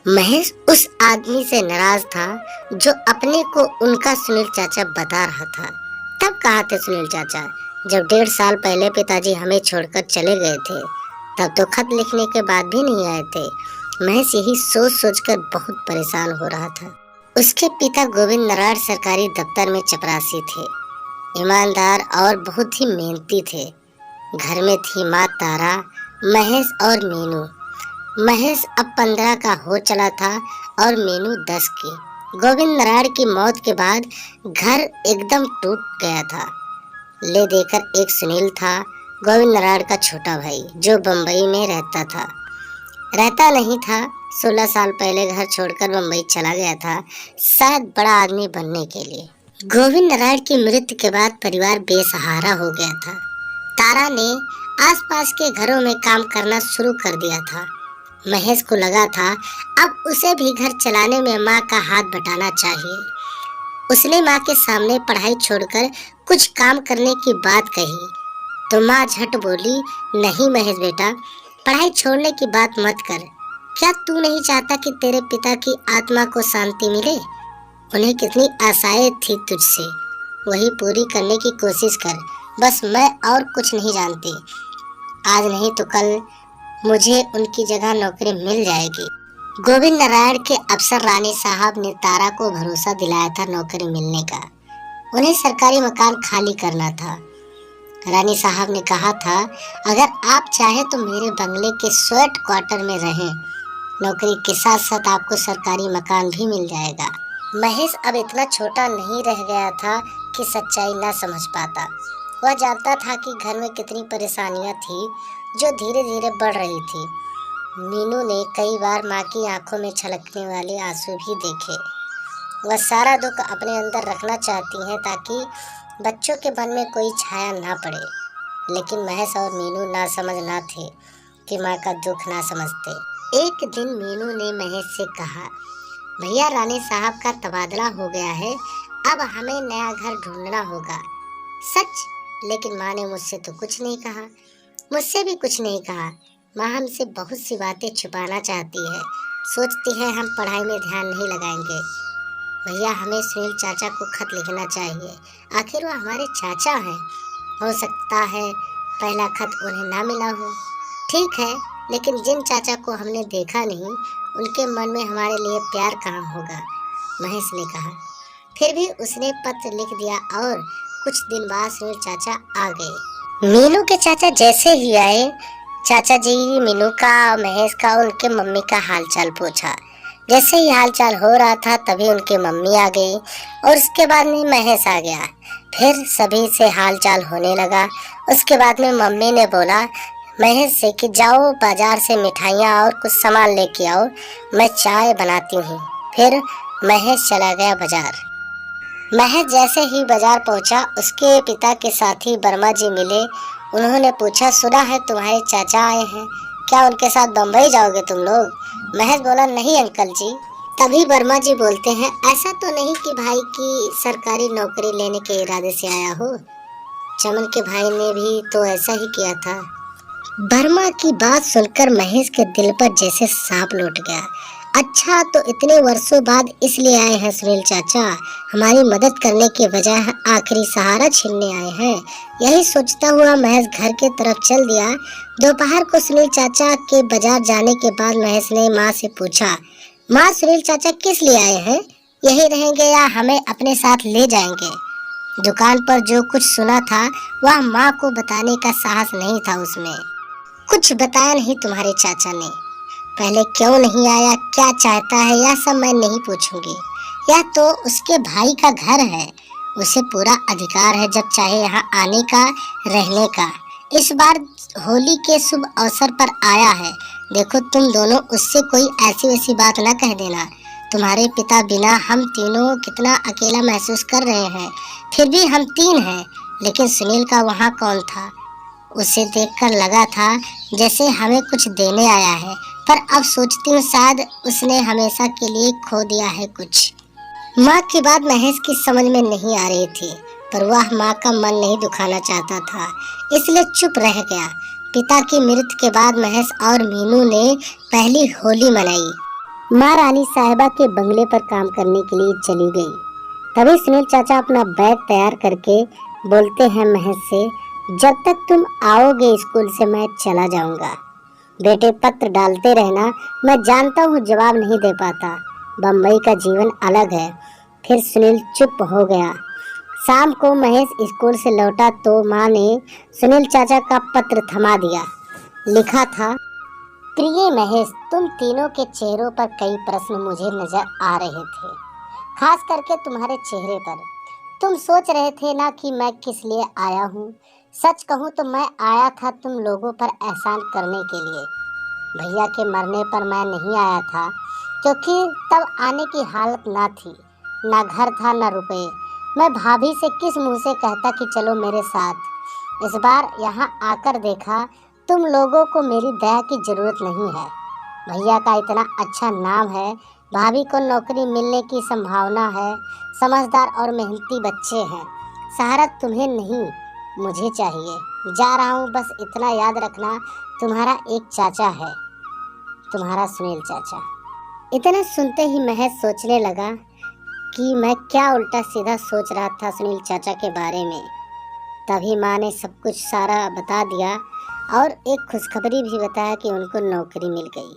महेश उस आदमी से नाराज था जो अपने को उनका सुनील चाचा बता रहा था। तब कहा थे सुनील चाचा, जब 1.5 साल पहले पिताजी हमें छोड़कर चले गए थे, तब तो खत लिखने के बाद भी नहीं आए थे। महेश यही सोच सोचकर बहुत परेशान हो रहा था। उसके पिता गोविंद नराड़ सरकारी दफ्तर में चपरासी थे, ईमानदार और बहुत ही मेहनती थे। घर में थी माँ तारा, महेश और मीनू। महेश अब 15 का हो चला था और मीनू 10 की। गोविंद नराड़ की मौत के बाद घर एकदम टूट गया था। ले देकर एक सुनील था, गोविंद नराड़ का छोटा भाई, जो बम्बई में रहता नहीं था। 16 साल पहले घर छोड़कर बम्बई चला गया था, शायद बड़ा आदमी बनने के लिए। गोविंद नराड़ की मृत्यु के बाद परिवार बेसहारा हो गया था। तारा ने आसपास के घरों में काम करना शुरू कर दिया था। महेश को लगा था अब उसे भी घर चलाने में माँ का हाथ बटाना चाहिए। उसने माँ के सामने पढ़ाई छोड़कर कुछ काम करने की बात कही तो माँ झट बोली, नहीं महेश बेटा, पढ़ाई छोड़ने की बात मत कर। क्या तू नहीं चाहता कि तेरे पिता की आत्मा को शांति मिले? उन्हें कितनी आशाएं थी तुझसे, वही पूरी करने की कोशिश कर। बस मैं और कुछ नहीं जानती। आज नहीं तो कल मुझे उनकी जगह नौकरी मिल जाएगी। गोविंद नारायण के अफसर रानी साहब ने तारा को भरोसा दिलाया था नौकरी मिलने का। उन्हें सरकारी मकान खाली करना था। रानी साहब ने कहा था, अगर आप चाहे तो मेरे बंगले के स्वेट क्वार्टर में रहें। नौकरी के साथ साथ आपको सरकारी मकान भी मिल जाएगा। महेश अब इतना छोटा नहीं रह गया था कि सच्चाई ना समझ पाता। वह जानता था कि घर में कितनी परेशानियां थी जो धीरे धीरे बढ़ रही थी। मीनू ने कई बार माँ की आंखों में छलकने वाले आंसू भी देखे। वह सारा दुख अपने अंदर रखना चाहती हैं ताकि बच्चों के मन में कोई छाया ना पड़े। लेकिन महेश और मीनू ना समझ ना थे कि माँ का दुख ना समझते। एक दिन मीनू ने महेश से कहा, भैया रानी साहब का तबादला हो गया है, अब हमें नया घर ढूंढना होगा। सच? लेकिन माँ ने मुझसे तो कुछ नहीं कहा। मुझसे भी कुछ नहीं कहा। माँ हमसे बहुत सी बातें छुपाना चाहती है, सोचती है हम पढ़ाई में ध्यान नहीं लगाएंगे। भैया हमें सुनील चाचा को खत लिखना चाहिए, आखिर वो हमारे चाचा हैं। हो सकता है पहला खत उन्हें ना मिला हो। ठीक है, लेकिन जिन चाचा को हमने देखा नहीं, उनके मन में हमारे लिए प्यार कहाँ होगा? महेश ने कहा। फिर भी उसने पत्र लिख दिया और कुछ दिन बाद सुनील चाचा आ गए। मीनू के चाचा जैसे ही आए, चाचा जी मीनू का, महेश का, उनके मम्मी का हालचाल पूछा। जैसे ही हालचाल हो रहा था तभी उनकी मम्मी आ गई और उसके बाद में महेश आ गया। फिर सभी से हालचाल होने लगा। उसके बाद में मम्मी ने बोला महेश से कि जाओ बाजार से मिठाइयाँ और कुछ सामान लेके आओ, मैं चाय बनाती हूँ। फिर महेश चला गया बाजार। महेश जैसे ही बाजार पहुंचा, उसके पिता के साथी वर्मा जी मिले। उन्होंने पूछा, सुना है तुम्हारे चाचा आए हैं, क्या उनके साथ बम्बई जाओगे तुम लोग? महेश बोला, नहीं अंकल जी। तभी वर्मा जी बोलते हैं, ऐसा तो नहीं कि भाई की सरकारी नौकरी लेने के इरादे से आया हो? चमन के भाई ने भी तो ऐसा ही किया था। वर्मा की बात सुनकर महेश के दिल पर जैसे सांप लौट गया। अच्छा, तो इतने वर्षों बाद इसलिए आए हैं सुनील चाचा, हमारी मदद करने के बजाय आखिरी सहारा छीनने आए हैं। यही सोचता हुआ महेश घर के तरफ चल दिया। दोपहर को सुनील चाचा के बाजार जाने के बाद महेश ने माँ से पूछा, माँ सुनील चाचा किस लिए आए हैं? यही रहेंगे या हमें अपने साथ ले जाएंगे? दुकान पर जो कुछ सुना था वह माँ को बताने का साहस नहीं था उसमें। कुछ बताया नहीं तुम्हारे चाचा ने। पहले क्यों नहीं आया, क्या चाहता है, यह सब मैं नहीं पूछूंगी। यह तो उसके भाई का घर है, उसे पूरा अधिकार है जब चाहे यहाँ आने का, रहने का। इस बार होली के शुभ अवसर पर आया है। देखो तुम दोनों उससे कोई ऐसी वैसी बात ना कह देना। तुम्हारे पिता बिना हम तीनों कितना अकेला महसूस कर रहे हैं। फिर भी हम 3 हैं, लेकिन सुनील का वहाँ कौन था? उसे देखकर लगा था जैसे हमें कुछ देने आया है, पर अब सोचती हूँ शायद उसने हमेशा के लिए खो दिया है कुछ। माँ की बात महेश की समझ में नहीं आ रही थी, पर वह माँ का मन नहीं दुखाना चाहता था, इसलिए चुप रह गया। पिता की मृत्यु के बाद महेश और मीनू ने पहली होली मनाई। महारानी साहिबा के बंगले पर काम करने के लिए चली गई। तभी सुनील चाचा अपना बैग तैयार करके बोलते हैं महेश से, जब तक तुम आओगे स्कूल से मैं चला जाऊंगा। बेटे पत्र डालते रहना, मैं जानता हूँ जवाब नहीं दे पाता, बम्बई का जीवन अलग है। फिर सुनील चुप हो गया। शाम को महेश स्कूल से लौटा तो माँ ने सुनील चाचा का पत्र थमा दिया। लिखा था, प्रिय महेश, तुम तीनों के चेहरों पर कई प्रश्न मुझे नजर आ रहे थे, खास करके तुम्हारे चेहरे पर। तुम सोच रहे थे ना कि मैं किस लिए आया हूँ। सच कहूँ तो मैं आया था तुम लोगों पर एहसान करने के लिए। भैया के मरने पर मैं नहीं आया था, क्योंकि तब आने की हालत ना थी, ना घर था ना रुपए। मैं भाभी से किस मुंह से कहता कि चलो मेरे साथ। इस बार यहाँ आकर देखा तुम लोगों को मेरी दया की जरूरत नहीं है। भैया का इतना अच्छा नाम है, भाभी को नौकरी मिलने की संभावना है, समझदार और मेहनती बच्चे हैं। सहारा तुम्हें नहीं मुझे चाहिए। जा रहा हूँ, बस इतना याद रखना, तुम्हारा एक चाचा है, तुम्हारा सुनील चाचा। इतना सुनते ही महज सोचने लगा कि मैं क्या उल्टा सीधा सोच रहा था सुनील चाचा के बारे में। तभी माँ ने सब कुछ सारा बता दिया और एक खुशखबरी भी बताया कि उनको नौकरी मिल गई।